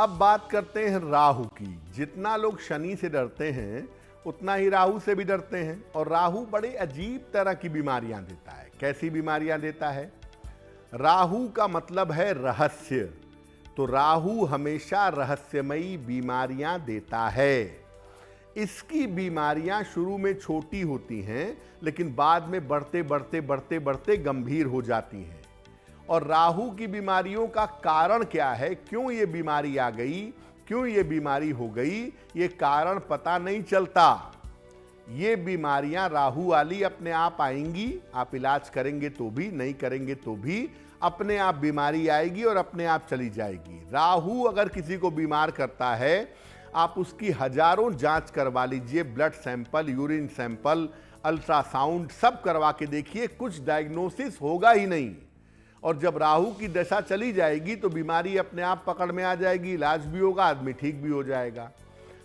अब बात करते हैं राहु की। जितना लोग शनि से डरते हैं उतना ही राहु से भी डरते हैं, और राहु बड़े अजीब तरह की बीमारियां देता है। कैसी बीमारियां देता है? राहु का मतलब है रहस्य, तो राहु हमेशा रहस्यमयी बीमारियां देता है। इसकी बीमारियां शुरू में छोटी होती हैं, लेकिन बाद में बढ़ते बढ़ते बढ़ते बढ़ते गंभीर हो जाती हैं। और राहु की बीमारियों का कारण क्या है, क्यों ये बीमारी आ गई, क्यों ये बीमारी हो गई, ये कारण पता नहीं चलता। ये बीमारियां राहु वाली अपने आप आएंगी, आप इलाज करेंगे तो भी, नहीं करेंगे तो भी अपने आप बीमारी आएगी और अपने आप चली जाएगी। राहु अगर किसी को बीमार करता है, आप उसकी हजारों जांच करवा लीजिए, blood sample, urine sample, ultrasound सब करवा के देखिए, कुछ डायग्नोसिस होगा ही नहीं। और जब राहु की दशा चली जाएगी तो बीमारी अपने आप पकड़ में आ जाएगी, इलाज भी होगा, आदमी ठीक भी हो जाएगा।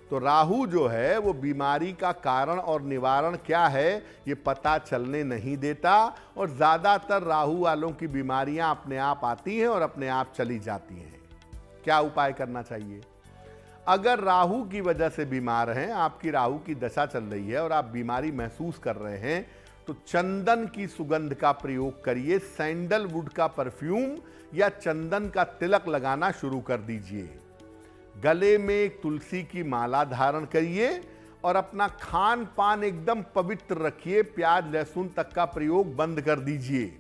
तो राहु जो है वो बीमारी का कारण और निवारण क्या है ये पता चलने नहीं देता, और ज्यादातर राहु वालों की बीमारियां अपने आप आती हैं और अपने आप चली जाती हैं। क्या उपाय करना चाहिए? अगर राहु की वजह से बीमार हैं, आपकी राहु की दशा चल रही है और आप बीमारी महसूस कर रहे हैं, तो चंदन की सुगंध का प्रयोग करिए। सैंडलवुड का परफ्यूम या चंदन का तिलक लगाना शुरू कर दीजिए। गले में एक तुलसी की माला धारण करिए और अपना खान पान एकदम पवित्र रखिए। प्याज लहसुन तक का प्रयोग बंद कर दीजिए।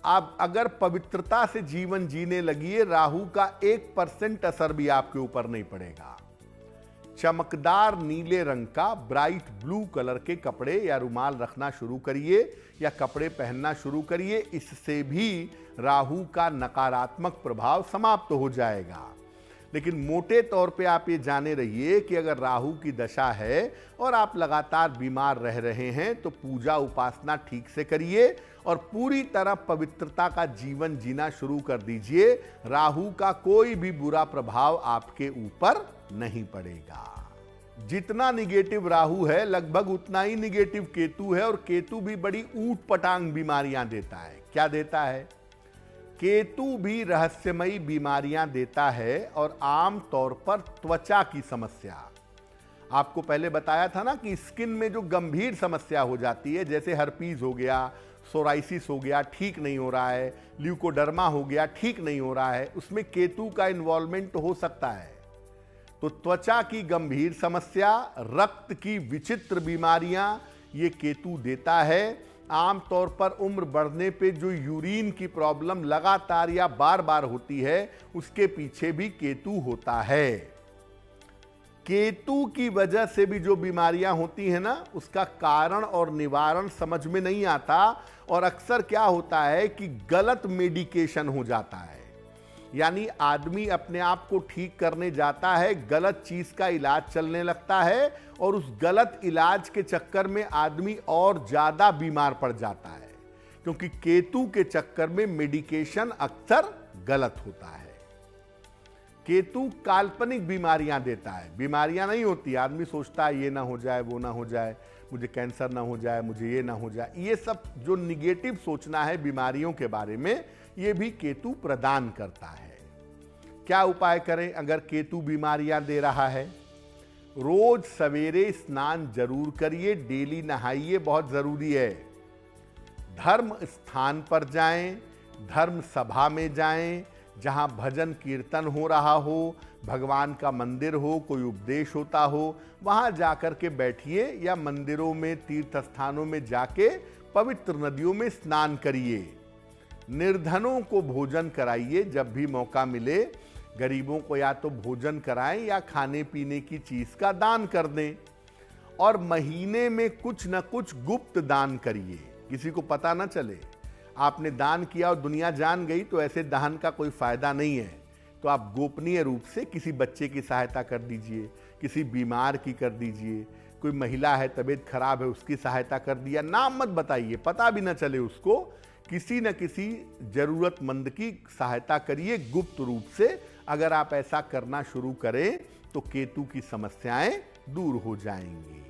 आप अगर पवित्रता से जीवन जीने लगिए, राहु का 1% असर भी आपके ऊपर नहीं पड़ेगा। चमकदार नीले रंग का, ब्राइट ब्लू कलर के कपड़े या रुमाल रखना शुरू करिए या कपड़े पहनना शुरू करिए। इससे भी राहु का नकारात्मक प्रभाव समाप्त हो जाएगा। लेकिन मोटे तौर पे आप ये जाने रहिए कि अगर राहु की दशा है और आप लगातार बीमार रह रहे हैं, तो पूजा उपासना ठीक से करिए और पूरी तरह पवित्रता का जीवन जीना शुरू कर दीजिए। राहु का कोई भी बुरा प्रभाव आपके ऊपर नहीं पड़ेगा। जितना निगेटिव राहु है, लगभग उतना ही निगेटिव केतु है, और केतु भी बड़ी ऊट पटांग बीमारियां देता है। क्या देता है? केतु भी रहस्यमयी बीमारियां देता है, और आम तौर पर त्वचा की समस्या। आपको पहले बताया था ना कि स्किन में जो गंभीर समस्या हो जाती है, जैसे हर्पीज हो गया, सोराइसिस हो गया, ठीक नहीं हो रहा है, ल्यूकोडर्मा हो गया, ठीक नहीं हो रहा है, उसमें केतु का इन्वॉल्वमेंट हो सकता है। तो त्वचा की गंभीर समस्या, रक्त की विचित्र बीमारियां, ये केतु देता है। आमतौर पर उम्र बढ़ने पे जो यूरिन की प्रॉब्लम लगातार या बार बार होती है, उसके पीछे भी केतु होता है। केतु की वजह से भी जो बीमारियां होती हैं ना, उसका कारण और निवारण समझ में नहीं आता, और अक्सर क्या होता है कि गलत मेडिकेशन हो जाता है। यानी आदमी अपने आप को ठीक करने जाता है, गलत चीज का इलाज चलने लगता है, और उस गलत इलाज के चक्कर में आदमी और ज्यादा बीमार पड़ जाता है, क्योंकि केतु के चक्कर में मेडिकेशन अक्सर गलत होता है। केतु काल्पनिक बीमारियां देता है, बीमारियां नहीं होती। आदमी सोचता है ये ना हो जाए, वो ना हो जाए, मुझे कैंसर ना हो जाए, मुझे ये ना हो जाए। ये सब जो निगेटिव सोचना है बीमारियों के बारे में, ये भी केतु प्रदान करता है। क्या उपाय करें अगर केतु बीमारियां दे रहा है? रोज सवेरे स्नान जरूर करिए, डेली नहाइए, बहुत जरूरी है। धर्म स्थान पर जाएं, धर्म सभा में जाएं, जहां भजन कीर्तन हो रहा हो, भगवान का मंदिर हो, कोई उपदेश होता हो, वहां जाकर के बैठिए, या मंदिरों में, तीर्थ स्थानों में जाके पवित्र नदियों में स्नान करिए। निर्धनों को भोजन कराइए, जब भी मौका मिले गरीबों को या तो भोजन कराएं या खाने पीने की चीज का दान कर दें। और महीने में कुछ न कुछ गुप्त दान करिए, किसी को पता ना चले। आपने दान किया और दुनिया जान गई तो ऐसे दान का कोई फायदा नहीं है। तो आप गोपनीय रूप से किसी बच्चे की सहायता कर दीजिए, किसी बीमार की कर दीजिए, कोई महिला है तबीयत खराब है उसकी सहायता कर दिया। नाम मत बताइए, पता भी ना चले उसको, किसी न किसी जरूरतमंद की सहायता करिए गुप्त रूप से। अगर आप ऐसा करना शुरू करें तो केतु की समस्याएं दूर हो जाएंगी।